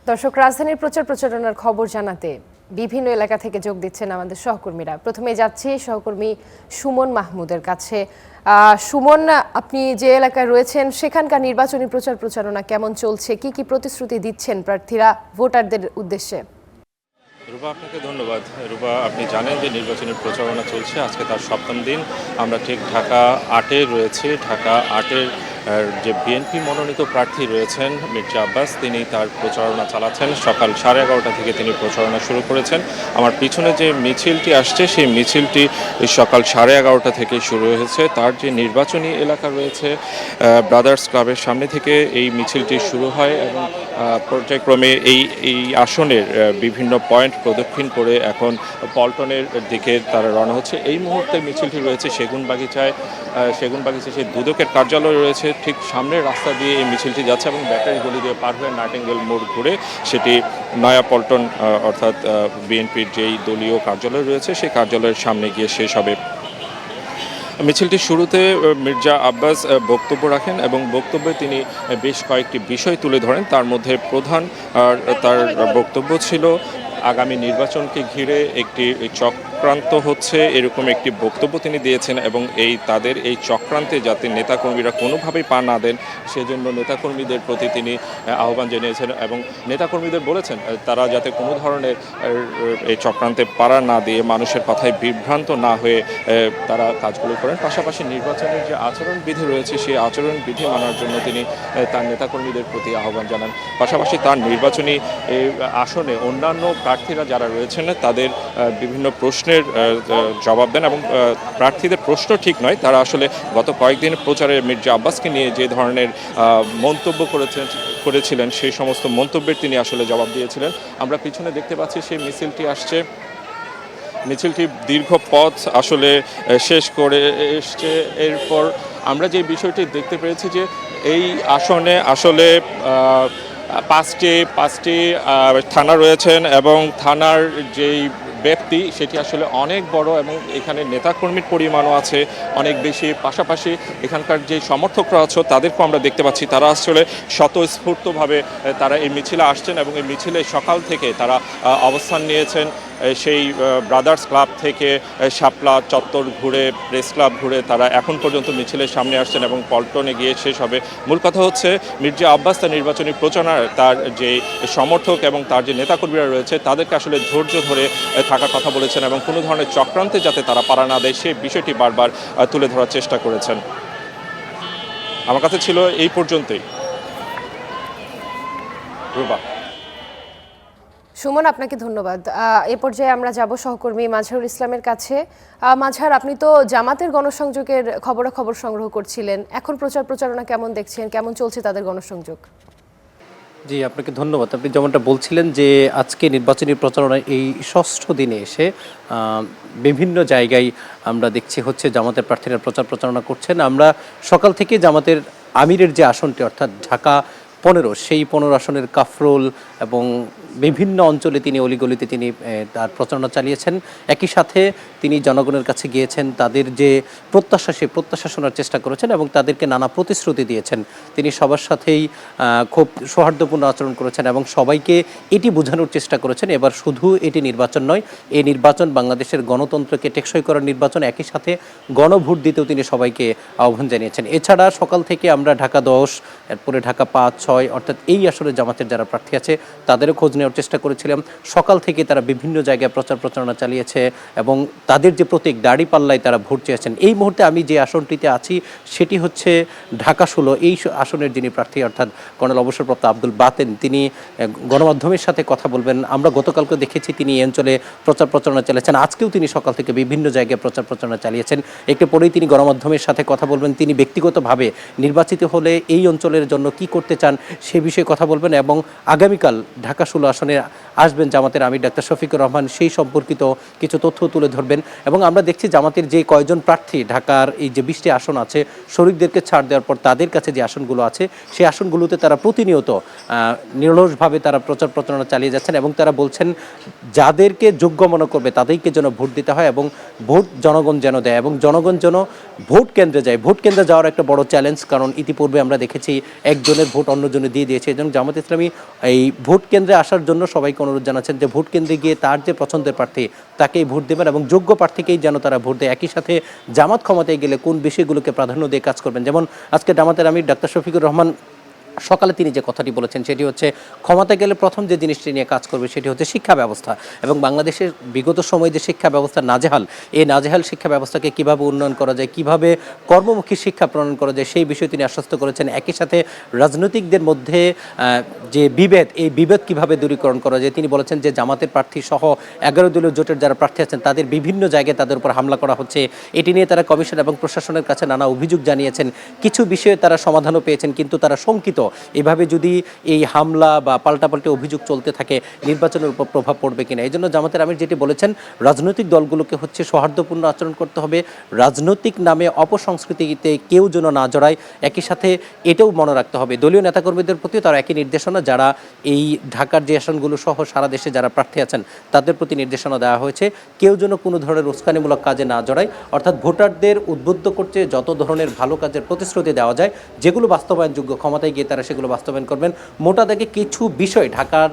দর্শক, রাজধানীর প্রচার প্রচারণার খবর জানাতে বিভিন্ন এলাকা থেকে যোগ দিচ্ছেন আমাদের সহকর্মীরা। প্রথমে যাচ্ছি সহকর্মী সুমন মাহমুদের কাছে। সুমন, আপনি যে এলাকায় রয়েছেন সেখানকার নির্বাচনী প্রচার প্রচারণা কেমন চলছে, কি কি প্রতিশ্রুতি দিচ্ছেন প্রার্থীরা ভোটারদের উদ্দেশ্যে? রূপা, আপনাকে ধন্যবাদ। রূপা, আপনি জানেন যে নির্বাচনী প্রচারণা চলছে, আজকে তার সপ্তম দিন। আমরা ঠিক ঢাকা ৮-এ রয়েছি। ঢাকা ৮-এর যে বিএনপি মনোনীত প্রার্থী রয়েছেন মির্জা আব্বাস, তিনি তার প্রচারণা চালাচ্ছেন। সকাল 11:30 থেকে তিনি প্রচারণা শুরু করেছেন। আমার পিছনে যে মিছিলটি আসছে সেই মিছিলটি সকাল 11:30 থেকে শুরু হয়েছে। তার যে নির্বাচনী এলাকা রয়েছে ব্রাদার্স ক্লাবের সামনে থেকে এই মিছিলটি শুরু হয় এবং পর্যায়ক্রমে এই আসনের বিভিন্ন পয়েন্ট প্রদক্ষিণ করে এখন পল্টনের দিকে তারা রওনা হচ্ছে। এই মুহূর্তে মিছিলটি রয়েছে সেগুনবাগিচায় সেই দুদকের কার্যালয় রয়েছে ঠিক সামনের রাস্তা দিয়ে এই মিছিলটি যাচ্ছে এবং ব্যাটারি গলি দিয়ে পার হয়ে নাইটিঙ্গেল মোড় ঘুরে সেটি নয়া পল্টন অর্থাৎ বিএনপির যেই দলীয় কার্যালয় রয়েছে সেই কার্যালয়ের সামনে গিয়ে শেষ হবে। মিছিলটির শুরুতে মির্জা আব্বাস বক্তব্য রাখেন এবং বক্তব্যে তিনি বেশ কয়েকটি বিষয় তুলে ধরেন। তার মধ্যে প্রধান তার বক্তব্য ছিল আগামী নির্বাচনকে ঘিরে একটি চক্রান্ত হচ্ছে, এরকম একটি বক্তব্য তিনি দিয়েছেন এবং তাদের এই চক্রান্তে যাতে নেতাকর্মীরা কোনোভাবেই পা না দেন সেজন্য নেতাকর্মীদের প্রতি তিনি আহ্বান জানিয়েছেন এবং নেতাকর্মীদের বলেছেন তারা যাতে কোনো ধরনের এই চক্রান্তে পাড়া না দিয়ে মানুষের কথায় বিভ্রান্ত না হয়ে তারা কাজগুলো করেন। পাশাপাশি নির্বাচনের যে আচরণবিধি রয়েছে সেই আচরণবিধি মানার জন্য তিনি তার নেতাকর্মীদের প্রতি আহ্বান জানান। পাশাপাশি তার নির্বাচনী আসনে অন্যান্য প্রার্থীরা যারা রয়েছেন তাদের বিভিন্ন প্রশ্নের জবাব দেন এবং প্রার্থীদের প্রশ্ন ঠিক নয়, তারা আসলে গত কয়েকদিন প্রচারে মির্জা আব্বাসকে নিয়ে যে ধরনের মন্তব্য করেছিলেন সেই সমস্ত মন্তব্যের তিনি আসলে জবাব দিয়েছিলেন। আমরা পিছনে দেখতে পাচ্ছি সেই মিছিলটি আসছে। মিছিলটি দীর্ঘ পথ আসলে শেষ করে এসছে। এরপর আমরা যে বিষয়টি দেখতে পেরেছি যে এই আসনে আসলে পাঁচটি থানা রয়েছেন এবং থানার যেই ব্যক্তি সেটি আসলে অনেক বড় এবং এখানে নেতাকর্মীর পরিমাণও আছে অনেক বেশি। পাশাপাশি এখানকার যে সমর্থকরা আছে তাদেরকেও আমরা দেখতে পাচ্ছি, তারা আসলে স্বতঃস্ফূর্তভাবে তারা এই মিছিলে আসছেন এবং এই মিছিলে সকাল থেকে তারা অবস্থান নিয়েছেন। সেই ব্রাদার্স ক্লাব থেকে শাপলা চত্বর ঘুরে প্রেস ক্লাব ঘুরে তারা এখন পর্যন্ত মিছিলের সামনে আসছেন এবং পল্টনে গিয়ে শেষ হবে। মূল কথা হচ্ছে মির্জা আব্বাস তার নির্বাচনী প্রচারণায় তার যে সমর্থক এবং তার যে নেতাকর্মীরা রয়েছে তাদেরকে আসলে ধৈর্য ধরে থাকার কথা বলেছেন এবং কোনো ধরনের চক্রান্তে যাতে তারা পাড়া না দেয় সেই বিষয়টি বারবার তুলে ধরার চেষ্টা করেছেন। আমার কাছে ছিল এই পর্যন্তই। রূপা। সুমন, আপনাকে ধন্যবাদ। এ পর্যায়ে আমরা যাব সহকর্মী মাজহারুল ইসলামের কাছে। মাজহার, আপনি তো জামাতের গণসংযোগের খবরাখবর সংগ্রহ করছিলেন, এখন প্রচার প্রচারণা কেমন দেখছেন, কেমন চলছে তাদের গণসংযোগ? জি, আপনাকে ধন্যবাদ। আপনি যেমনটা বলছিলেন যে আজকে নির্বাচনী প্রচারণায় এই ষষ্ঠ দিনে এসে বিভিন্ন জায়গায় আমরা দেখছি হচ্ছে জামাতের প্রার্থীরা প্রচার প্রচারণা করছেন। আমরা সকাল থেকে জামাতের আমিরের যে আসনটি অর্থাৎ ঢাকা 15 সেই 15 আসনের কাফরুল এবং বিভিন্ন অঞ্চলে তিনি অলিগলিতে তিনি তার প্রচারণা চালিয়েছেন। একই সাথে তিনি জনগণের কাছে গিয়েছেন, তাদের যে প্রত্যাশা সেই প্রত্যাশা শোনার চেষ্টা করেছেন এবং তাদেরকে নানা প্রতিশ্রুতি দিয়েছেন। তিনি সবার সাথেই খুব সৌহার্দ্যপূর্ণ আচরণ করেছেন এবং সবাইকে এটি বোঝানোর চেষ্টা করেছেন এবার শুধু এটি নির্বাচন নয়, এই নির্বাচন বাংলাদেশের গণতন্ত্রকে টেকসই করার নির্বাচন। একই সাথে গণভোট দিতেও তিনি সবাইকে আহ্বান জানিয়েছেন। এছাড়া সকাল থেকে আমরা ঢাকা 10, এরপরে ঢাকা 5, 6 অর্থাৎ এই আসলে জামাতের যারা প্রার্থী আছে তাদেরও খোঁজ নেওয়ার চেষ্টা করেছিলাম। সকাল থেকে তারা বিভিন্ন জায়গায় প্রচার প্রচারণা চালিয়েছে এবং তাদের যে প্রতীক দাঁড়িপাল্লায় তারা ভোট চেয়েছেন। এই মুহূর্তে আমি যে আসনটিতে আছি সেটি হচ্ছে ঢাকা 16। এই আসনের যিনি প্রার্থী অর্থাৎ কর্নেল অবসরপ্রাপ্ত আব্দুল বাতেন, তিনি গণমাধ্যমের সাথে কথা বলবেন। আমরা গতকালকে দেখেছি তিনি এই অঞ্চলে প্রচার প্রচারণা চালিয়েছেন, আজকেও তিনি সকাল থেকে বিভিন্ন জায়গায় প্রচার প্রচারণা চালিয়েছেন। একটু পরেই তিনি গণমাধ্যমের সাথে কথা বলবেন। তিনি ব্যক্তিগতভাবে নির্বাচিত হলে এই অঞ্চলের জন্য কি করতে চান সে বিষয়ে কথা বলবেন এবং আগামীকাল ঢাকা 16 আসনে আসবেন জামাতের আমির ডাক্তার শফিকুর রহমান, সেই সম্পর্কিত কিছু তথ্য তুলে ধরবেন। এবং আমরা দেখছি জামাতের যে কয়জন প্রার্থী ঢাকার এই যে 20টি আসন আছে শরীকদেরকে ছাড় দেওয়ার পর তাদের কাছে যে আসনগুলো আছে সেই আসনগুলোতে তারা প্রতিনিয়ত নিরলসভাবে তারা প্রচার প্রচারণা চালিয়ে যাচ্ছেন এবং তারা বলছেন যাদেরকে যোগ্য মনে করবে তাদেরকে যেন ভোট দিতে হয় এবং ভোট জনগণ যেন দেয় এবং জনগণ যেন ভোট কেন্দ্রে যায়। ভোট কেন্দ্রে যাওয়ার একটা বড় চ্যালেঞ্জ, কারণ ইতিপূর্বে আমরা দেখেছি একজনের ভোট অন্য বাঁচানোর জন্য দিয়ে দিয়েছে। এবং জামাত ইসলামী এই ভোট কেন্দ্রে আসার জন্য সবাইকে অনুরোধ জানাচ্ছেন যে ভোট কেন্দ্রে গিয়ে তার যে পছন্দের প্রার্থী তাকেই ভোট দেবেন এবং যোগ্য প্রার্থীকেই যেন তারা ভোট দেয়। একই সাথে জামাত ক্ষমতায় গেলে কোন বিষয়গুলোকে প্রাধান্য দিয়ে কাজ করবেন, যেমন আজকে জামাতের আমির ডাক্তার শফিকুর রহমান সকালে তিনি যে কথাটি বলেছেন সেটি হচ্ছে ক্ষমতায় গেলে প্রথম যে জিনিসটি নিয়ে কাজ করবে সেটি হচ্ছে শিক্ষা ব্যবস্থা এবং বাংলাদেশের বিগত সময়ে যে শিক্ষা ব্যবস্থা নাজেহাল, এই নাজেহাল শিক্ষা ব্যবস্থাকে কিভাবে উন্নয়ন করা যায়, কিভাবে কর্মমুখী শিক্ষা প্রণয়ন করা যায় সেই বিষয়ে তিনি আশ্বস্ত করেছেন। একই সাথে রাজনৈতিকদের মধ্যে যে বিভেদ, এই বিভেদ কিভাবে দূরীকরণ করা যায় তিনি বলেছেন যে জামাতের প্রার্থী সহ 11 দলীয় জোটের যারা প্রার্থী আছেন তাদের বিভিন্ন জায়গায় তাদের উপর হামলা করা হচ্ছে। এটি নিয়ে তারা কমিশন এবং প্রশাসনের কাছে নানা অভিযোগ জানিয়েছেন, কিছু বিষয়ে তারা সমাধানও পেয়েছেন, কিন্তু তারা শঙ্কিত এভাবে যদি এই হামলা বা পাল্টাপাল্টি অভিযোগ চলতে থাকে নির্বাচনের উপর প্রভাব পড়বে কিনা। এই জন্য জামাতের আমির যেটি বলেছেন রাজনৈতিক দলগুলোকে হচ্ছে সৌহার্দ্যপূর্ণ আচরণ করতে হবে, রাজনৈতিক নামে অপসংস্কৃতিতে কেউ যেন না জড়ায়। একই সাথে এটাও মনে রাখতে হবে দলীয় নেতাকর্মীদের প্রতি তার একই নির্দেশনা, যারা এই ঢাকার যে আসনগুলো সহ সারা দেশে যারা প্রার্থী আছেন তাদের প্রতি নির্দেশনা দেওয়া হয়েছে কেউ যেন কোনো ধরনের উস্কানিমূলক কাজে না জড়ায়, অর্থাৎ ভোটারদের উদ্বুদ্ধ করতে যত ধরনের ভালো কাজের প্রতিশ্রুতি দেওয়া যায় যেগুলো বাস্তবায়নযোগ্য ক্ষমতায় গিয়ে তারা সেগুলো বাস্তবায়ন করবেন। মোটা দাগে কিছু বিষয় ঢাকার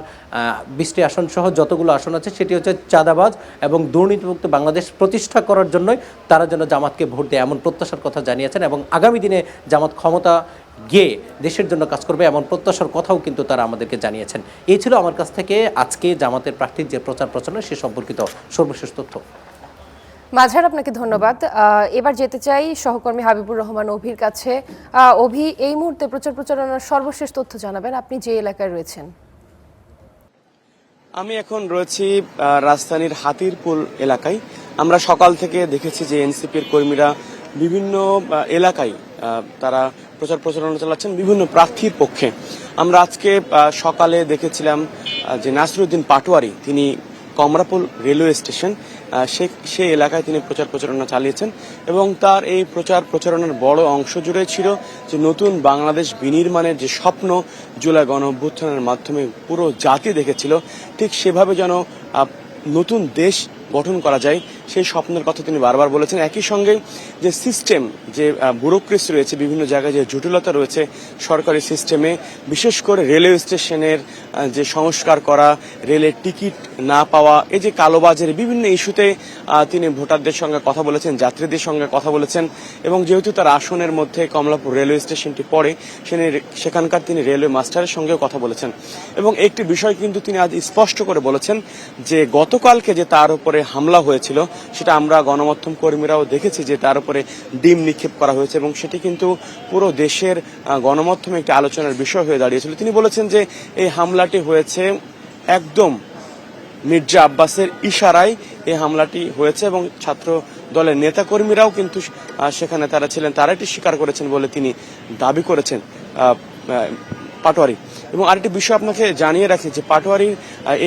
20টি আসন সহ যতগুলো আসন আছে সেটি হচ্ছে চাঁদাবাজ এবং দুর্নীতিমুক্ত বাংলাদেশ প্রতিষ্ঠা করার জন্যই তারা যেন জামাতকে ভোট দেয় এমন প্রত্যাশার কথা জানিয়েছেন এবং আগামী দিনে জামাত ক্ষমতা গিয়ে দেশের জন্য কাজ করবে এমন প্রত্যাশার কথাও কিন্তু তারা আমাদেরকে জানিয়েছেন। এই ছিল আমার কাছ থেকে আজকে জামাতের প্রার্থীর যে প্রচার প্রচারণা সে সম্পর্কিত সর্বশেষ তথ্য। মাঝার আপনাকে ধন্যবাদ। এবার যেতে চাই সহকর্মী হাবিবুর রহমান অভির কাছে। অভি, এই মুহূর্তে প্রচার প্রচারণার সর্বশেষ তথ্য জানাবেন, আপনি যে এলাকায় রয়েছেন। আমি এখন রয়েছি রাজধানীর হাতিরপুল এলাকায়। আমরা সকাল থেকে দেখেছি যে এনসিপির কর্মীরা বিভিন্ন এলাকায় তারা প্রচার প্রচারণা চালাচ্ছেন বিভিন্ন প্রার্থীর পক্ষে। আমরা আজকে সকালে দেখেছিলাম যে নাসিরউদ্দিন পাটোয়ারি তিনি কমরাপুল রেলওয়ে স্টেশন সেই এলাকায় তিনি প্রচার প্রচারণা চালিয়েছেন এবং তার এই প্রচার প্রচারণার বড় অংশ জুড়ে ছিল যে নতুন বাংলাদেশ বিনির্মাণের যে স্বপ্ন জুলাই গণ অভ্যুত্থানের মাধ্যমে পুরো জাতি দেখেছিল, ঠিক সেভাবে যেন নতুন দেশ গঠন করা যায় সেই স্বপ্নের কথা তিনি বারবার বলেছেন। একই সঙ্গে যে সিস্টেম, যে ব্যুরোক্রেসি রয়েছে, বিভিন্ন জায়গায় যে জটিলতা রয়েছে সরকারি সিস্টেমে, বিশেষ করে রেলওয়ে স্টেশনের যে সংস্কার করা, রেলের টিকিট না পাওয়া, এই যে কালোবাজারের বিভিন্ন ইস্যুতে তিনি ভোটারদের সঙ্গে কথা বলেছেন, যাত্রীদের সঙ্গে কথা বলেছেন এবং যেহেতু তার আসনের মধ্যে কমলাপুর রেলওয়ে স্টেশনটি পড়ে সেখানকার তিনি রেলওয়ে মাস্টারের সঙ্গেও কথা বলেছেন এবং একটি বিষয় কিন্তু তিনি আজ স্পষ্ট করে বলেছেন যে গতকালকে যে তার উপরে হামলা হয়েছিল সেটা আমরা গণমাধ্যম কর্মীরাও দেখেছি যে তার উপরে ডিম নিক্ষেপ করা হয়েছে এবং সেটি কিন্তু পুরো দেশের গণমাধ্যমে একটি আলোচনার বিষয় হয়ে দাঁড়িয়েছিল। তিনি বলেছেন যে এই হামলাটি হয়েছে একদম মির্জা আব্বাসের ইশারায় এই হামলাটি হয়েছে এবং ছাত্র দলের নেতাকর্মীরাও কিন্তু সেখানে তারা ছিলেন, তারা এটি স্বীকার করেছেন বলে তিনি দাবি করেছেন পাটোয়ারি। এবং আরেকটি বিষয় আপনাকে জানিয়ে রাখি যে পাটোয়ারির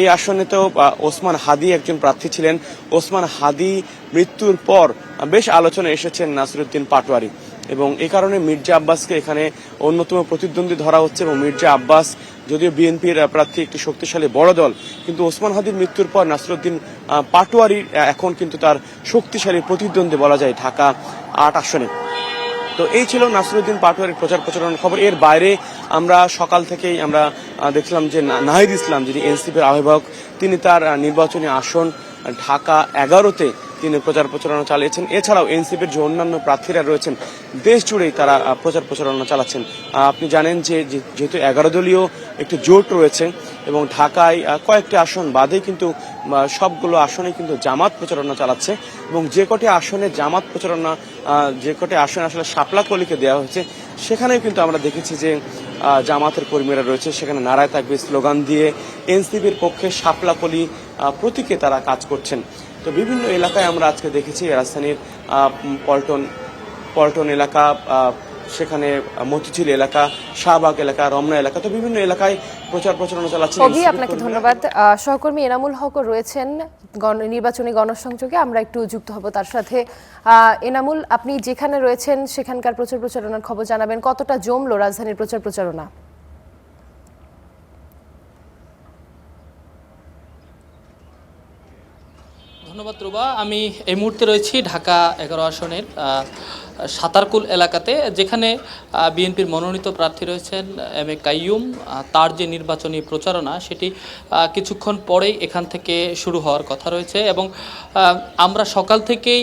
এই আসনে তো ওসমান হাদি একজন প্রার্থী ছিলেন। ওসমান হাদি মৃত্যুর পর বেশ আলোচনায় এসেছেন নাসিরউদ্দিন পাটোয়ারি এবং এই কারণে মির্জা আব্বাসকে এখানে অন্যতম প্রতিদ্বন্দ্বী ধরা হচ্ছে এবং মির্জা আব্বাস যদিও বিএনপির প্রার্থী একটি শক্তিশালী বড় দল, কিন্তু ওসমান হাদির মৃত্যুর পর নাসিরউদ্দিন পাটোয়ারি এখন কিন্তু তার শক্তিশালী প্রতিদ্বন্দ্বী বলা যায় ঢাকা 8 আসনে। তো এই ছিল নাসিরউদ্দিন পাটোয়ারির প্রচার প্রচারণার খবর। এর বাইরে আমরা সকাল থেকেই আমরা দেখলাম যে নাহিদ ইসলাম যিনি এনসিপির আহ্বায়ক তিনি তার নির্বাচনী আসন ঢাকা 11-তে তিনি প্রচার প্রচারণা চালিয়েছেন। এছাড়াও এনসিপির যে অন্যান্য প্রার্থীরা রয়েছেন দেশ জুড়েই তারা প্রচার প্রচারণা চালাচ্ছেন। আপনি জানেন যে যেহেতু 11 দলীয় একটি জোট রয়েছে এবং ঢাকায় কয়েকটি আসন বাদে কিন্তু সবগুলো আসনে কিন্তু জামাত প্রচারণা চালাচ্ছে এবং যে কটি আসনে জামাত প্রচারণা, যে কটি আসনে আসলে শাপলা কলিকে দেওয়া হয়েছে সেখানেও কিন্তু আমরা দেখেছি যে জামাতের কর্মীরা রয়েছে সেখানে নারায় থাকবে স্লোগান দিয়ে এনসিপির পক্ষে শাপলা কলি প্রতীকে তারা কাজ করছেন। তো বিভিন্ন এলাকায় আমরা আজকে দেখেছি রাজধানীর পল্টন এলাকা, সেখানে মতিঝিল এলাকা, শাহবাগ এলাকা, রমনা এলাকা, তো বিভিন্ন এলাকায় প্রচার প্রচারণা চালাচ্ছে। আপনাকে ধন্যবাদ। সহকর্মী এনামুল হক রয়েছেন নির্বাচনী গণসংযোগে, আমরা একটু যুক্ত হব তার সাথে। এনামুল, আপনি যেখানে রয়েছেন সেখানকার প্রচার প্রচারণার খবর জানাবেন, কতটা জমলো রাজধানীর প্রচার প্রচারণা? ধন্যবাদ রুবা। আমি এই মুহূর্তে রয়েছি ঢাকা 11 আসনের সাতারকুল এলাকাতে, যেখানে বিএনপির মনোনীত প্রার্থী রয়েছেন এম এ কাইয়ুম। তার যে নির্বাচনী প্রচারণা সেটি কিছুক্ষণ পরেই এখান থেকে শুরু হওয়ার কথা রয়েছে এবং আমরা সকাল থেকেই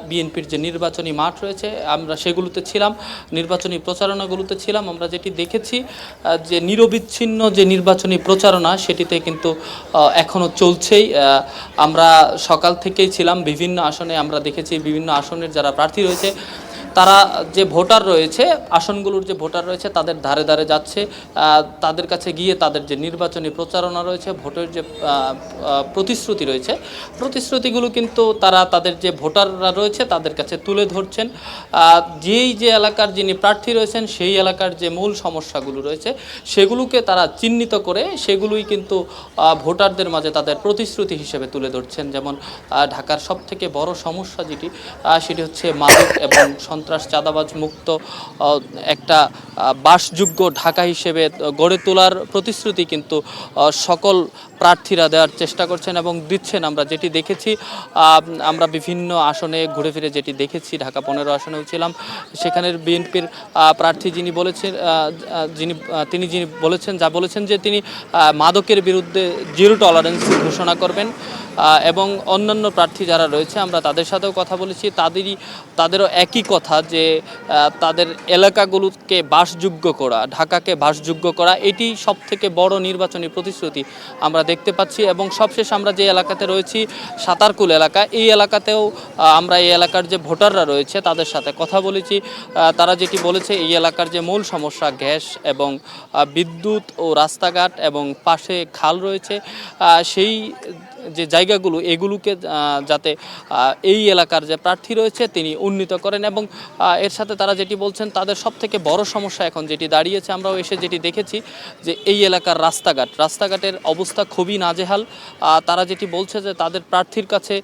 বিএনপির যে নির্বাচনী মাঠ রয়েছে আমরা সেগুলোতে ছিলাম, নির্বাচনী প্রচারণাগুলোতে ছিলাম। আমরা যেটি দেখেছি যে নিরবিচ্ছিন্ন যে নির্বাচনী প্রচারণা সেটিতে কিন্তু এখনও চলছেই। আমরা সকাল থেকেই ছিলাম, বিভিন্ন আসনে আমরা দেখেছি বিভিন্ন আসনের যারা প্রার্থী রয়েছে তারা যে ভোটার রয়েছে, আসনগুলোর যে ভোটার রয়েছে তাদের ধারে ধারে যাচ্ছে, তাদের কাছে গিয়ে তাদের যে নির্বাচনী প্রচারণা রয়েছে, ভোটের যে প্রতিশ্রুতি রয়েছে, প্রতিশ্রুতিগুলো কিন্তু তারা তাদের যে ভোটাররা রয়েছে তাদের কাছে তুলে ধরছেন। যেই যে এলাকার যিনি প্রার্থী রয়েছেন সেই এলাকার যে মূল সমস্যাগুলো রয়েছে সেগুলোকে তারা চিহ্নিত করে সেগুলোই কিন্তু ভোটারদের মাঝে তাদের প্রতিশ্রুতি হিসেবে তুলে ধরছেন। যেমন ঢাকার সবথেকে বড় সমস্যা যেটি সেটি হচ্ছে মাদক এবং সন্ত্রাস চাঁদাবাজ মুক্ত একটা বাসযোগ্য ঢাকা হিসেবে গড়ে তোলার প্রতিশ্রুতি কিন্তু সকল প্রার্থীরা দেওয়ার চেষ্টা করছেন এবং দিচ্ছেন। আমরা যেটি দেখেছি, আমরা বিভিন্ন আসনে ঘুরে ফিরে যেটি দেখেছি, ঢাকা 15 আসনেও ছিলাম, সেখানের বিএনপির প্রার্থী যিনি বলেছেন তিনি বলেছেন যে তিনি মাদকের বিরুদ্ধে জিরো টলারেন্স ঘোষণা করবেন এবং অন্যান্য প্রার্থী যারা রয়েছে আমরা তাদের সাথেও কথা বলেছি, তাদেরও একই কথা যে তাদের এলাকাগুলোকে বাসযোগ্য করা, ঢাকাকে বাসযোগ্য করা, এটি সবথেকে বড় নির্বাচনী প্রতিশ্রুতি আমরা দেখতে পাচ্ছি। এবং সবশেষ আমরা যে এলাকাতে রয়েছি সাতারকুল এলাকা, এই এলাকাতেও আমরা এই এলাকার যে ভোটাররা রয়েছে তাদের সাথে কথা বলেছি। তারা যেটি বলেছে এই এলাকার যে মূল সমস্যা গ্যাস এবং বিদ্যুৎ ও রাস্তাঘাট এবং পাশে খাল রয়েছে, সেই যে জায়গাগুলো এগুলোকে যাতে এই এলাকার যে প্রার্থী রয়েছে তিনি উন্নীত করেন। এবং এর সাথে তারা যেটি বলছেন তাদের সবথেকে বড় সমস্যা এখন যেটি দাঁড়িয়েছে, আমরাও এসে যেটি দেখেছি যে এই এলাকার রাস্তাঘাটের অবস্থা খুবই নাজেহাল। তারা যেটি বলছে যে তাদের প্রার্থীর কাছে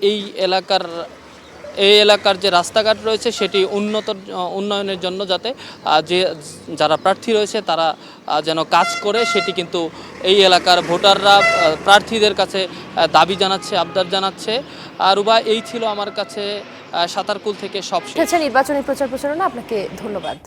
এই এলাকার যে রাস্তাঘাট রয়েছে সেটি উন্নয়নের জন্য যাতে যারা প্রার্থী রয়েছে তারা যেন কাজ করে, সেটি কিন্তু এই এলাকার ভোটাররা প্রার্থীদের কাছে দাবি জানাচ্ছে, আবদার জানাচ্ছে। রুবা, এই ছিল আমার কাছে সাতারকুল থেকে সব। নির্বাচনী প্রচারণা, আপনাকে ধন্যবাদ।